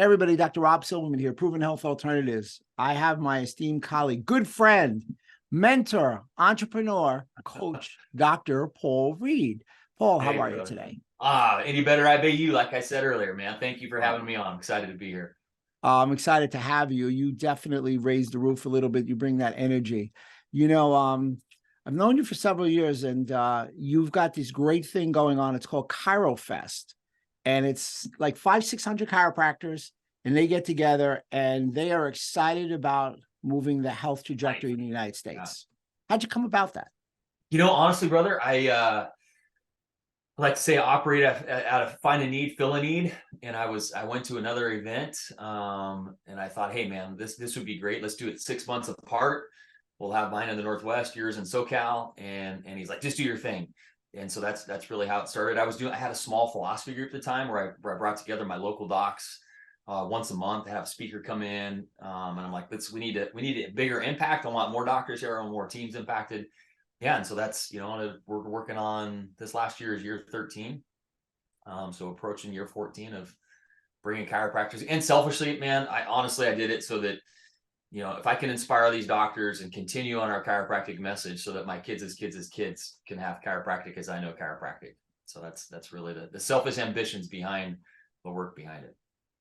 Hey, everybody, Dr. Rob Silverman here, Proven Health Alternatives. I have my esteemed colleague, good friend, mentor, entrepreneur, coach, Dr. Paul Reed. Paul, how Hey, are you brother. today? Any better, I bet you, like I said earlier, man. Thank you for Uh, having me on. I'm excited to be here. I'm excited to have you. You definitely raised the roof a little bit. You bring that energy. I've known you for several years, and you've got this great thing going on. It's called Chiro Fest, and it's like 600 chiropractors, and they get together, and they are excited about moving the health Nice. trajectory in the United Yeah. States. How'd you come about that? Honestly, brother, I like to say I operate out of find a need, fill a need. And I went to another event, and I thought, hey man, this would be great. Let's do it 6 months apart. We'll have mine in the Northwest, yours in SoCal. And he's like, just do your thing. And so that's really how it started. I had a small philosophy group at the time where I brought together my local docs once a month, have a speaker come in, and I'm like, we need a bigger impact. I want more doctors here, I want more teams impacted. Yeah, and so that's we're working on this last year is year 13, so approaching year 14 of bringing chiropractors. And selfishly, man, I did it so that if I can inspire these doctors and continue on our chiropractic message, so that my kids' kids can have chiropractic as I know chiropractic. So that's really the selfish ambitions behind the work behind it.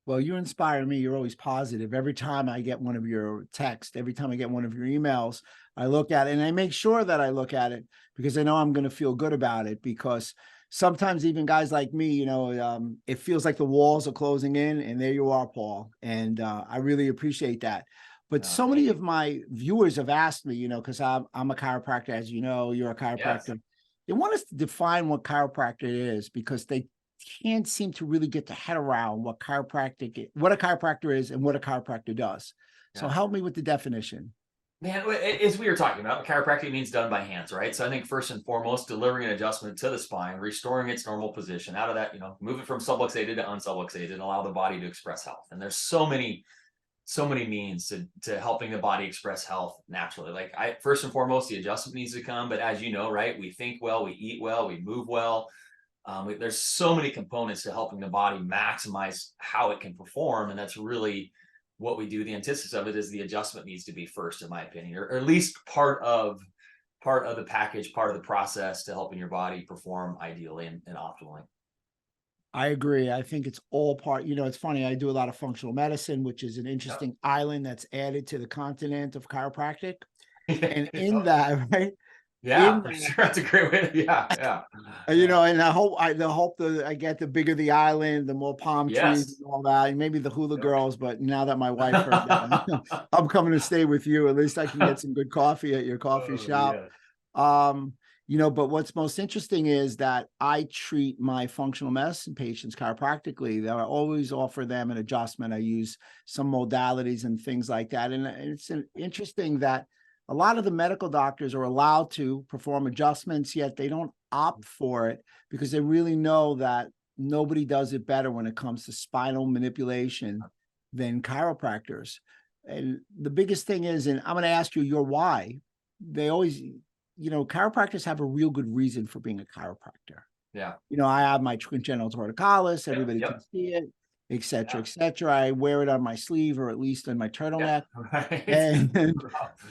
Well, you inspire me. You're always positive. Every time I get one of your texts, every time I get one of your emails, I look at it and I make sure that I look at it because I know I'm going to feel good about it. Because sometimes even guys like me, it feels like the walls are closing in, and there you are, Paul. And I really appreciate that. But so Thank many you. of my viewers have asked me, because I'm a chiropractor, as you know, you're a Yes. chiropractor. They want us to define what chiropractor is because they can't seem to really get the head around what what a chiropractor is and what a chiropractor does. So Yeah. help me with the definition. Man, as we were talking about, chiropractic means done by hands, right? So I think first and foremost, delivering an adjustment to the spine, restoring its normal position. Out of that, move it from subluxated to unsubluxated and allow the body to express health. And there's so many means to helping the body express health naturally. Like first and foremost, the adjustment needs to come. But as you know, right, we think well, we eat well, we move well. There's so many components to helping the body maximize how it can perform, and that's really what we do. The antithesis of it is the adjustment needs to be first, in my opinion, or at least part of the package, part of the process to helping your body perform ideally and optimally. I agree. I think it's all part, it's funny. I do a lot of functional medicine, which is an Yep. interesting island that's added to the continent of chiropractic. And in Yep. that, right? Yeah, In for that, sure. That's a great way to, yeah. And I hope that I get the bigger the island, the more palm trees and Yes. all that, and maybe the hula Yep. girls. But now that my wife heard that, I'm coming to stay with you. At least I can get some good coffee at your coffee Oh, shop. yeah. Um, but what's most interesting is that I treat my functional medicine patients chiropractically. That I always offer them an adjustment. I use some modalities and things like that. And it's interesting that a lot of the medical doctors are allowed to perform adjustments, yet they don't opt for it because they really know that nobody does it better when it comes to spinal manipulation than chiropractors. And the biggest thing is, and I'm going to ask you your why. They always, chiropractors have a real good reason for being a chiropractor. Yeah. I have my congenital torticollis, Yep. everybody can Yep. see it, et cetera, Yeah. et cetera. I wear it on my sleeve or at least on my Yeah. turtleneck. Right. And,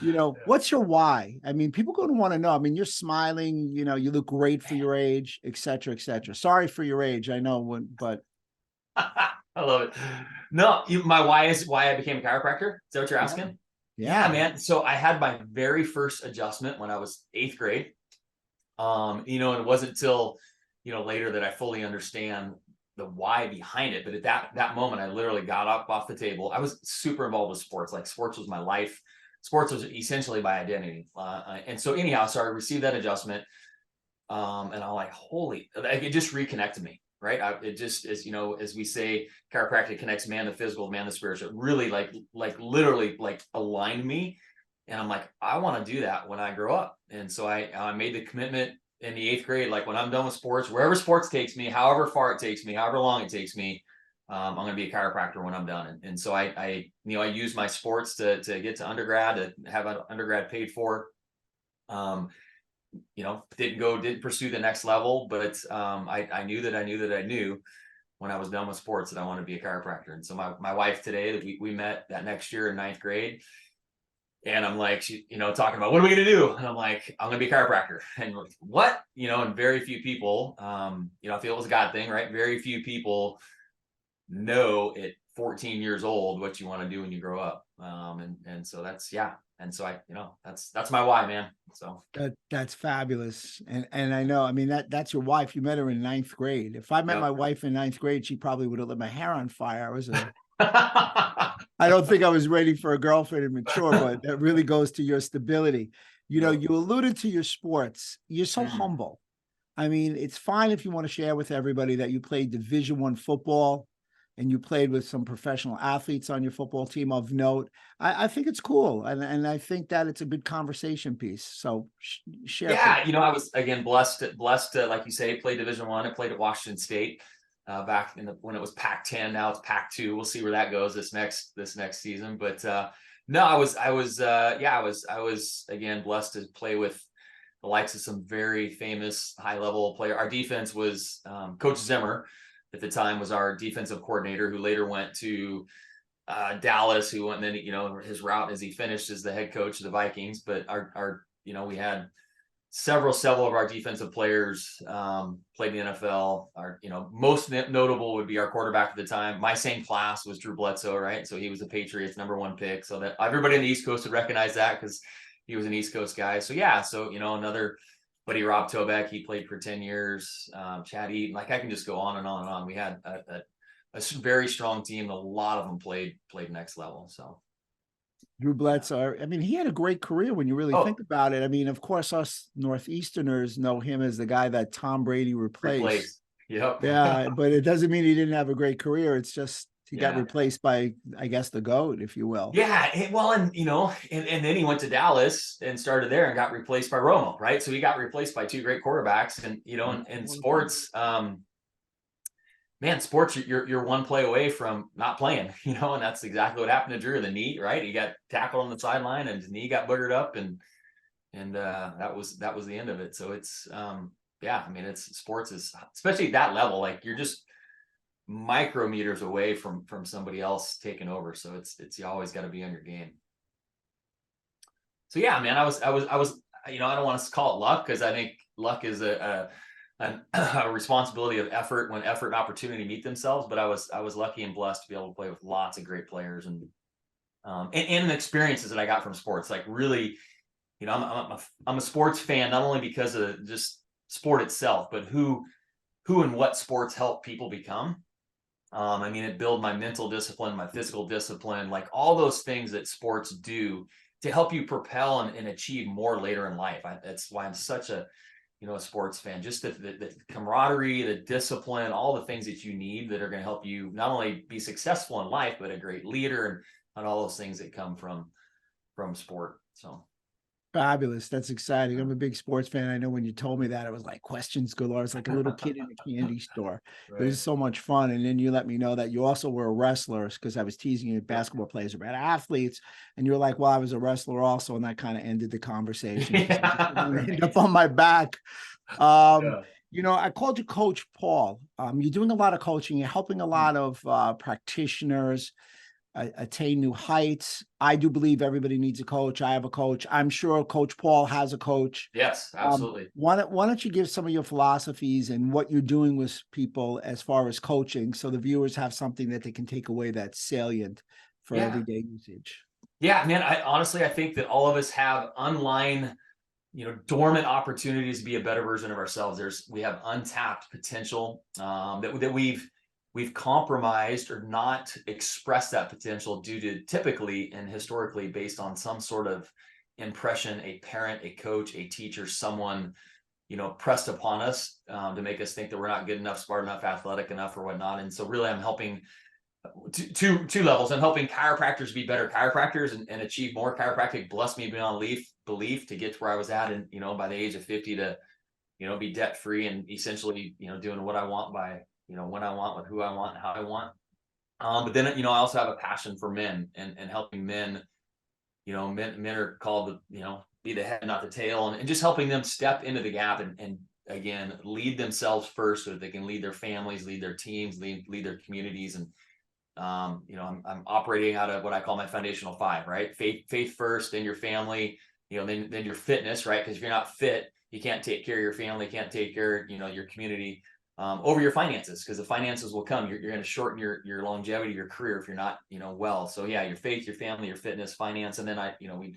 Yeah. what's your why? I mean, people going to want to know. I mean, you're smiling, you look great for your age, et cetera, et cetera. Sorry for your age. I know, but I love it. No, my why is why I became a chiropractor. Is that what you're yeah, asking? Yeah, yeah. man. So I had my very first adjustment when I was 8th grade. And it wasn't till, later that I fully understand the why behind it. But at that moment, I literally got up off the table. I was super involved with sports. Like sports was my life. Sports was essentially my identity. And so anyhow, so I received that adjustment. And I'm like, like it just reconnected me, right? It just, as we say, chiropractic connects man the physical, man the spiritual. It really like literally like aligned me. And I'm like, I want to do that when I grow up. And so I made the commitment in the 8th grade, like when I'm done with sports, wherever sports takes me, however far it takes me, however long it takes me, I'm going to be a chiropractor when I'm done. And so I use my sports to get to undergrad, to have an undergrad paid for. Didn't pursue the next level, but I knew that I knew. when I was done with sports that I wanted to be a chiropractor. And so my wife today, that we met that next year in ninth grade, and I'm like, she, talking about, what are we going to do? And I'm like, I'm going to be a chiropractor. And what, and very few people, I feel it was a God thing, right? Very few people know at 14 years old what you want to do when you grow up. And so that's, yeah. And so that's my why, man. So That's fabulous. And I know, I mean, that's your wife. You met her in ninth grade. If I met my wife in ninth grade, she probably would have lit my hair on fire. I don't think I was ready for a girlfriend and mature, but that really goes to your stability. You alluded to your sports. You're so humble. I mean, it's fine if you want to share with everybody that you played Division I football and you played with some professional athletes on your football team of note. I think it's cool. And I think that it's a good conversation piece. So share. Yeah. I was, again, blessed to, like you say, play Division I. I played at Washington State back when it was Pac-10. Now it's Pac-2. We'll see where that goes this next season. But no, I was again blessed to play with the likes of some very famous high-level player. Our defense was Coach Zimmer at the time was our defensive coordinator, who later went to Dallas, who went, and then his route as he finished as the head coach of the Vikings. But our we had several of our defensive players played in the NFL. Our most notable would be our quarterback at the time. My same class was Drew Bledsoe, right? So he was the Patriots #1 pick. So that everybody in the East Coast would recognize that because he was an East Coast guy. So yeah, so another buddy, Rob Tobeck, he played for 10 years. Chad Eaton, like I can just go on and on and on. We had a very strong team. A lot of them played next level. So Drew Bledsoe, I mean, he had a great career when you really think about it. I mean, of course, us Northeasterners know him as the guy that Tom Brady replaced. Yep. Yeah, but it doesn't mean he didn't have a great career. It's just he got replaced by, I guess, the GOAT, if you will. Yeah, well, and then he went to Dallas and started there and got replaced by Romo, right? So he got replaced by two great quarterbacks, and in sports, man, sports, you're one play away from not playing, and that's exactly what happened to Drew. The knee, right? He got tackled on the sideline, and his knee got boogered up, and that was the end of it. So it's yeah, I mean, it's sports is, especially at that level, like you're just micrometers away from somebody else taking over. So it's you always got to be on your game. So yeah, man, I was I don't want to call it luck, because I think luck is a responsibility of effort when effort and opportunity meet themselves. But I was lucky and blessed to be able to play with lots of great players and the experiences that I got from sports. Like really, I'm a sports fan, not only because of just sport itself, but who and what sports help people become. I mean, it built my mental discipline, my physical discipline, like all those things that sports do to help you propel and achieve more later in life. That's why I'm such a sports fan. Just the camaraderie, the discipline, all the things that you need that are going to help you not only be successful in life, but a great leader and all those things that come from sport. So fabulous. That's exciting. I'm a big sports fan. I know when you told me that, it was like questions galore. It's like a little kid in a candy store. Right. It was so much fun. And then you let me know that you also were a wrestler, because I was teasing you, basketball players are bad athletes. And you were like, well, I was a wrestler also. And that kind of ended the conversation. End up on my back. I called you Coach Paul. You're doing a lot of coaching. You're helping a lot of practitioners attain new heights. I do believe everybody needs a coach. I have a coach. I'm sure Coach Paul has a coach. Yes, absolutely. Why don't you give some of your philosophies and what you're doing with people as far as coaching, so the viewers have something that they can take away that's salient for everyday usage? Yeah, man, I think that all of us have online, dormant opportunities to be a better version of ourselves. We have untapped potential that we've compromised or not expressed that potential due to typically and historically based on some sort of impression a parent, a coach, a teacher, someone pressed upon us to make us think that we're not good enough, smart enough, athletic enough, or whatnot. And so really I'm helping two levels. I'm helping chiropractors be better chiropractors and achieve more. Chiropractic blessed me beyond belief to get to where I was at, and by the age of 50 to be debt free and essentially doing what I want by when I want, with who I want, and how I want. But then, I also have a passion for men and helping men. Men are called to, be the head, not the tail, and just helping them step into the gap and again, lead themselves first so that they can lead their families, lead their teams, lead their communities. And you know, I'm operating out of what I call my foundational 5, right? Faith first, then your family, you know, then your fitness, right? Because if you're not fit, you can't take care of your family, can't take care, you know, your community, over your finances, because the finances will come. You're going to shorten your longevity, your career, if you're not, you know, well. So yeah, your faith, your family, your fitness, finance, and then you know, we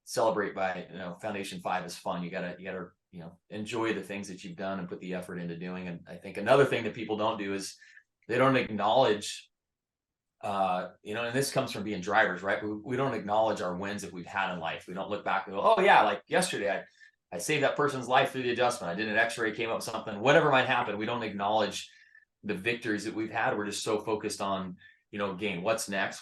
celebrate by, you know, foundation 5 is fun. You gotta, you know, enjoy the things that you've done and put the effort into doing. And I think another thing that people don't do is they don't acknowledge, you know, and this comes from being drivers, right? We don't acknowledge our wins that we've had in life. We don't look back and go, oh yeah, like yesterday I saved that person's life through the adjustment. I did an x-ray, came up with something, whatever might happen. We don't acknowledge the victories that we've had. We're just so focused on, you know, again, what's next,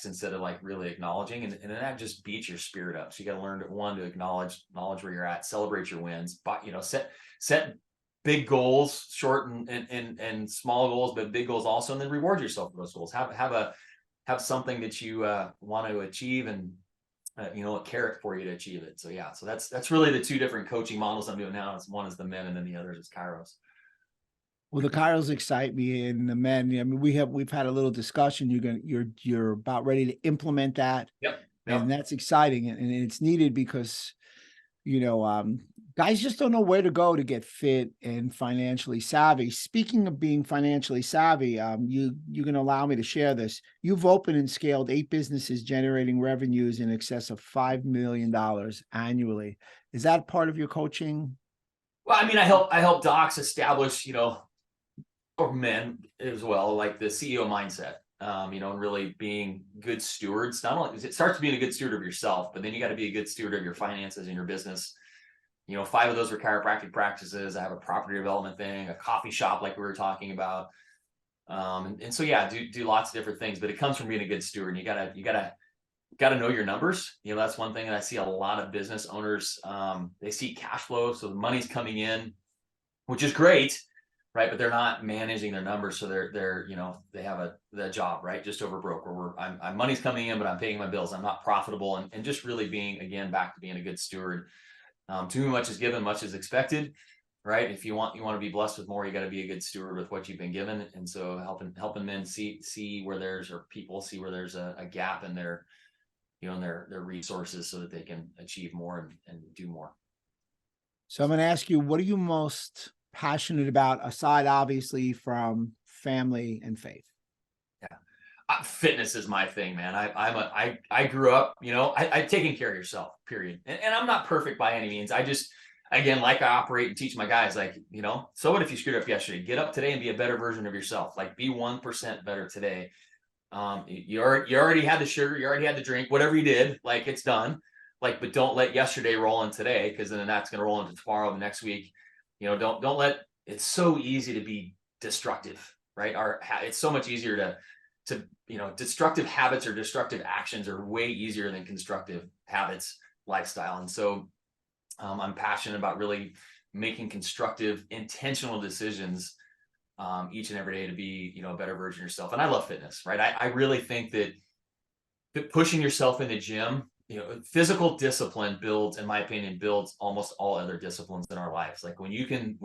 instead of like really acknowledging. And then that just beats your spirit up. So you got to learn to acknowledge where you're at, celebrate your wins, but, you know, set big goals, short and small goals, but big goals also, and then reward yourself for those goals. Have something that you want to achieve, and you know, a carrot for you to achieve it. So yeah, so that's really the 2 different coaching models I'm doing now. One is the men, and then the other is Kairos. Well, the chiros excite me, and the men. I mean, we've had a little discussion. You're about ready to implement that, Yep. and that's exciting, and it's needed because, you know, guys just don't know where to go to get fit and financially savvy. Speaking of being financially savvy, you're going to allow me to share this. You've opened and scaled 8 businesses generating revenues in excess of $5 million annually. Is that part of your coaching? Well, I mean, I help docs establish, you know, or men as well, like the CEO mindset, you know, and really being good stewards. Not only it starts being a good steward of yourself, but then you got to be a good steward of your finances and your business. You know, 5 of those are chiropractic practices. I have a property development thing, a coffee shop, like we were talking about. And so, yeah, do lots of different things, but it comes from being a good steward. And you gotta know your numbers. You know, that's one thing that I see a lot of business owners, they see cash flow. So the money's coming in, which is great, right? But they're not managing their numbers. So they're, you know, they have the job, right? Just over broke, where I'm money's coming in, but I'm paying my bills. I'm not profitable. And just really being, again, back to being a good steward. Too much is given, much is expected, right? If you want to be blessed with more, you got to be a good steward with what you've been given. And so helping men see where there's, or people see where there's a gap in their, you know, in their resources, so that they can achieve more and do more. So I'm going to ask you, what are you most passionate about, aside obviously from family and faith? Fitness is my thing, man. I grew up, you know, I taking care of yourself, period. And I'm not perfect by any means. I just, again, like I operate and teach my guys, like, you know, so what if you screwed up yesterday? Get up today and be a better version of yourself. Like, be 1% better today. You already had the sugar, you already had the drink, whatever you did, like, it's done. Like, but don't let yesterday roll in today, because then that's going to roll into tomorrow, the next week. You know, don't let. It's so easy to be destructive, right? It's so much easier to you know, destructive habits or destructive actions are way easier than constructive habits, lifestyle. And so I'm passionate about really making constructive, intentional decisions each and every day to be, you know, a better version of yourself. And I love fitness, right? I really think that pushing yourself in the gym, you know, physical discipline builds, in my opinion, builds almost all other disciplines in our lives. Like when you can,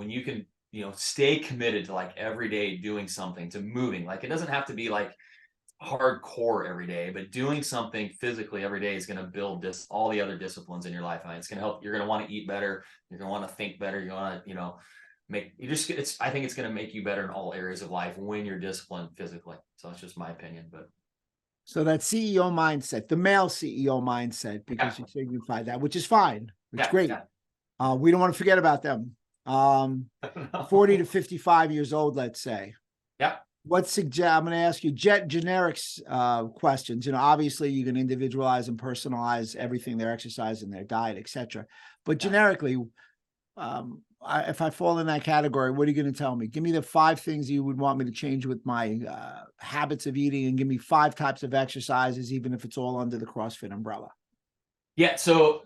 you know, stay committed to, like, every day doing something, to moving. Like, it doesn't have to be like hardcore every day, but doing something physically every day is going to build all the other disciplines in your life. And it's going to help. You're going to want to eat better. You're going to want to think better. You want to, you know, I think it's going to make you better in all areas of life when you're disciplined physically. So that's just my opinion. But So that CEO mindset, the male CEO mindset, because you signified that, which is fine. It's great. We don't want to forget about them. 40 to 55 years old, let's say. Yeah. I'm going to ask you generics questions. You know, obviously you can individualize and personalize everything, their exercise and their diet, etc. But generically, if I fall in that category, what are you going to tell me? Give me the 5 things you would want me to change with my habits of eating, and give me 5 types of exercises, even if it's all under the CrossFit umbrella. Yeah. So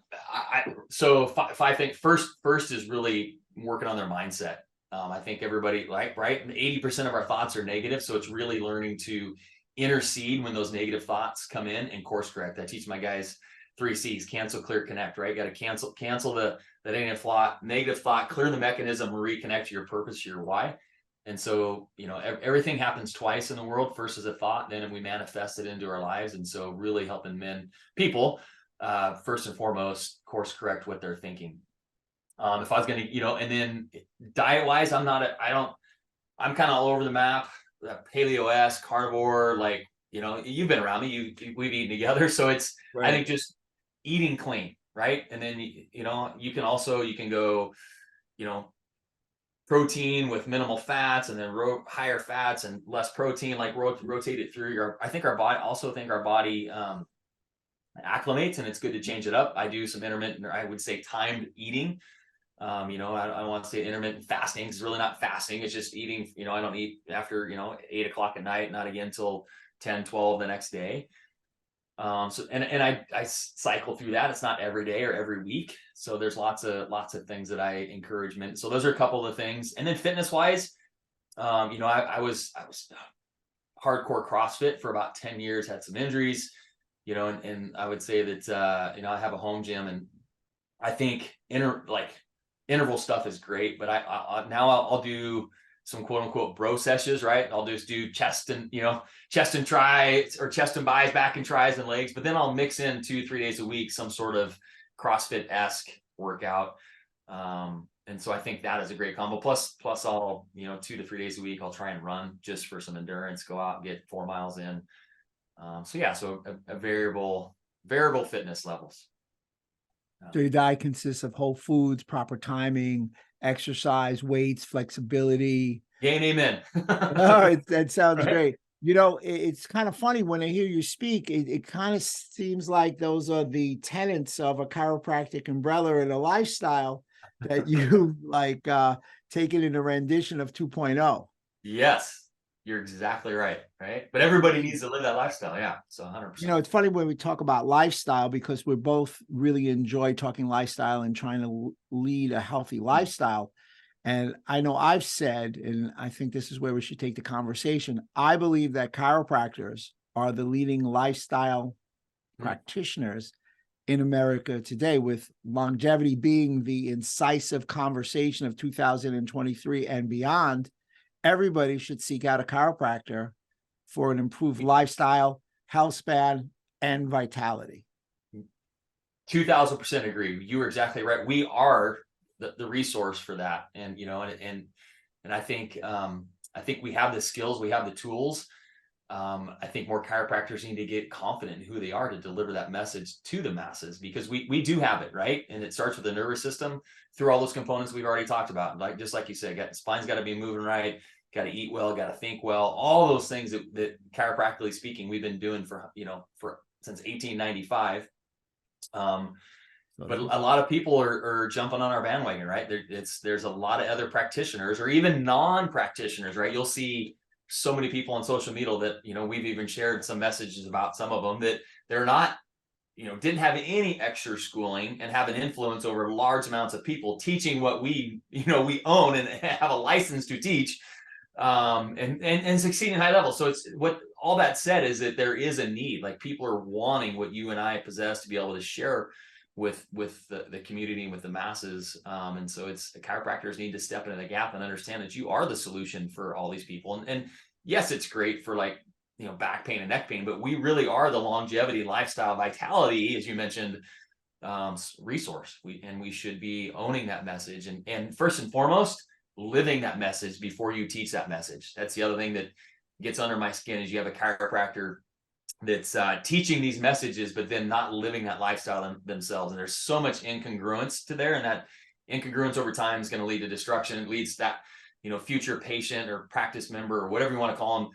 so 5 things. First is really working on their mindset. I think everybody, like, right, 80% of our thoughts are negative. So it's really learning to intercede when those negative thoughts come in and course correct. I teach my guys 3 C's: cancel, clear, connect, right? Got to cancel that negative thought, clear the mechanism, reconnect to your purpose, your why. And so, everything happens twice in the world. First is a thought, then we manifest it into our lives. And so really helping people, first and foremost, course correct what they're thinking. If I was going to, and then diet wise, I'm kind of all over the map, paleo-esque, carnivore, like, you've been around me, we've eaten together. So it's, Right. I think, just eating clean. Right. And then, you can go, protein with minimal fats, and then higher fats and less protein, like rotate it through our body acclimates, and it's good to change it up. I do some intermittent, or I would say timed eating. I don't want to say intermittent fasting. It's really not fasting. It's just eating, I don't eat after, 8 o'clock at night, not again till 10, 12 the next day. And I cycle through that. It's not every day or every week. So there's lots of things that I encourage. So those are a couple of things. And then fitness wise, I was hardcore CrossFit for about 10 years, had some injuries, and I would say that, I have a home gym, and I think interval stuff is great, but I'll do some quote unquote bro sessions, right? I'll just do chest and tries, or chest and buys, back and tries and legs, but then I'll mix in 2-3 days a week some sort of CrossFit-esque workout. And so I think that is a great combo. Plus I'll, 2 to 3 days a week, I'll try and run just for some endurance, go out and get 4 miles in. So a variable fitness levels. So your diet consists of whole foods, proper timing, exercise, weights, flexibility. Gain, amen. Oh, that sounds Right? great. It's kind of funny when I hear you speak, it kind of seems like those are the tenets of a chiropractic umbrella and a lifestyle that you taken in a rendition of 2.0. Yes, you're exactly right. Right. But everybody needs to live that lifestyle. Yeah. So 100%. It's funny when we talk about lifestyle, because we both really enjoy talking lifestyle and trying to lead a healthy lifestyle. And I know I've said, and I think this is where we should take the conversation, I believe that chiropractors are the leading lifestyle practitioners in America today, with longevity being the incisive conversation of 2023 and beyond. Everybody should seek out a chiropractor for an improved lifestyle, health span, and vitality. 2000% agree. You were exactly right. We are the resource for that. And, and I think we have the skills, we have the tools. I think more chiropractors need to get confident in who they are to deliver that message to the masses, because we do have it, right? And it starts with the nervous system through all those components we've already talked about. Just like you said, spine's got to be moving right, got to eat well, got to think well, all those things that chiropractically speaking, we've been doing for since 1895. But a lot of people are jumping on our bandwagon, right? There's a lot of other practitioners, or even non-practitioners, right? You'll see so many people on social media that, we've even shared some messages about some of them that they're not, didn't have any extra schooling and have an influence over large amounts of people teaching what we own and have a license to teach, and succeed in high levels. So it's what all that said is that there is a need, like people are wanting what you and I possess to be able to share with the community and with the masses. And so it's the chiropractors need to step into the gap and understand that you are the solution for all these people. And yes, it's great for back pain and neck pain, but we really are the longevity, lifestyle, vitality, as you mentioned, resource. We should be owning that message, and first and foremost, living that message before you teach that message. That's the other thing that gets under my skin, is you have a chiropractor that's teaching these messages, but then not living that lifestyle themselves. And there's so much incongruence to there, and that incongruence over time is going to lead to destruction. It leads to that, future patient or practice member or whatever you want to call them,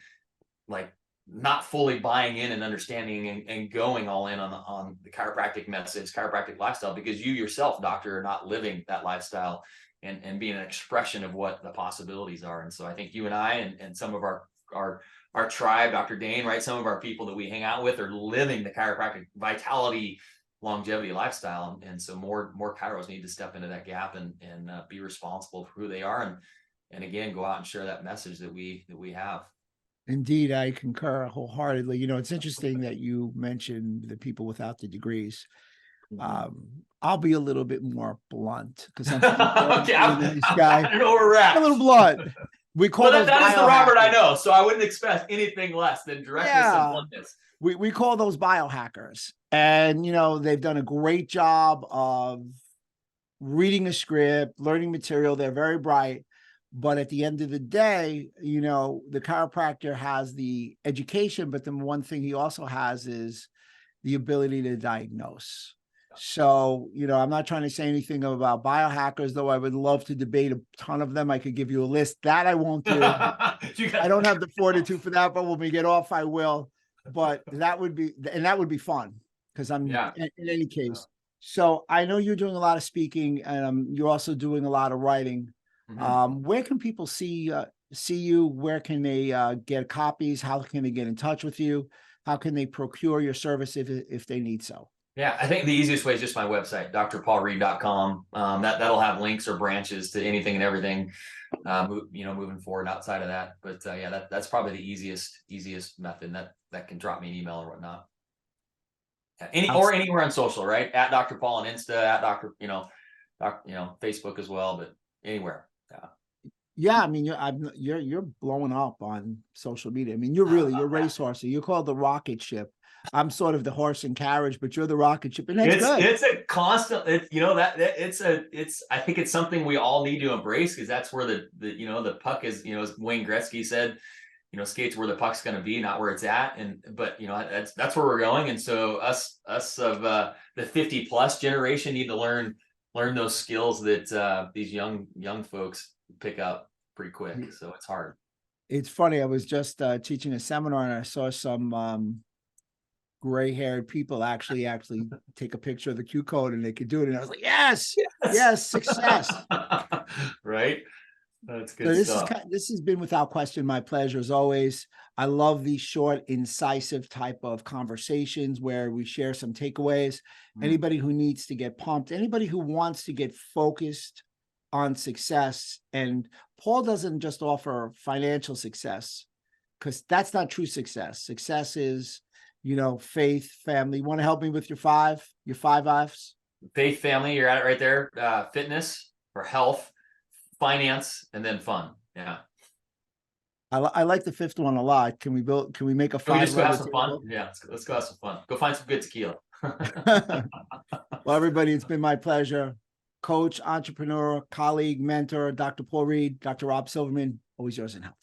like not fully buying in and understanding and going all in on the chiropractic message, chiropractic lifestyle, because you yourself, doctor, are not living that lifestyle and being an expression of what the possibilities are. And so I think you and I and some of our tribe, Dr. Dane, right? Some of our people that we hang out with are living the chiropractic vitality, longevity lifestyle. And so more chiros need to step into that gap and be responsible for who they are. And again, go out and share that message that we have. Indeed, I concur wholeheartedly. It's interesting that you mentioned the people without the degrees. I'll be a little bit more blunt because I'm Okay, a nice guy. I know where we're at. A little blunt. We call Well, those that is the Robert I biohackers. know, so I wouldn't expect anything less than directness and Yeah. bluntness. We call those biohackers. And, you know, they've done a great job of reading a script, learning material. They're very bright. But at the end of the day, you know, the chiropractor has the education, but then one thing he also has is the ability to diagnose. So, you know, I'm not trying to say anything about biohackers, though I would love to debate a ton of them. I could give you a list. That I won't do. I don't have the fortitude for that, but when we get off, I will. But that would be fun because I'm in any case. So I know you're doing a lot of speaking, and you're also doing a lot of writing. Where can people see you? Where can they get copies? How can they get in touch with you? How can they procure your service if they need so? Yeah, I think the easiest way is just my website, drpaulreed.com. That'll have links or branches to anything and everything, you know, moving forward outside of that. But yeah, that's probably the easiest method. That can drop me an email or whatnot. Or anywhere on social, right? At Dr. Paul on Insta, at Dr. Facebook as well, but anywhere. Yeah, I mean, you're blowing up on social media. I mean, you're a racehorse. You're called the rocket ship. I'm sort of the horse and carriage, but you're the rocket ship, and that's good. It's a constant. I think it's something we all need to embrace because that's where the puck is. You know, as Wayne Gretzky said, you know, skates where the puck's going to be, not where it's at. But you know, that's where we're going. And so us of the 50+ generation need to learn those skills that these young folks pick up pretty quick. So it's hard. It's funny. I was just teaching a seminar and I saw some gray-haired people actually take a picture of the Q code and they could do it. And I was like, yes, success. Right. That's good stuff. This has been without question my pleasure as always. I love these short, incisive type of conversations where we share some takeaways. Anybody who needs to get pumped, anybody who wants to get focused on success. And Paul doesn't just offer financial success because that's not true success. Success is, you know, faith, family. You want to help me with your five F's? Faith, family, you're at it right there. Fitness or health, finance, and then fun. Yeah. I like the fifth one a lot. Can we make a Can we just go have some table? fun? Yeah, let's go have some fun. Go find some good tequila. Well, everybody, it's been my pleasure. Coach, entrepreneur, colleague, mentor, Dr. Paul Reed, Dr. Rob Silverman, always yours in health.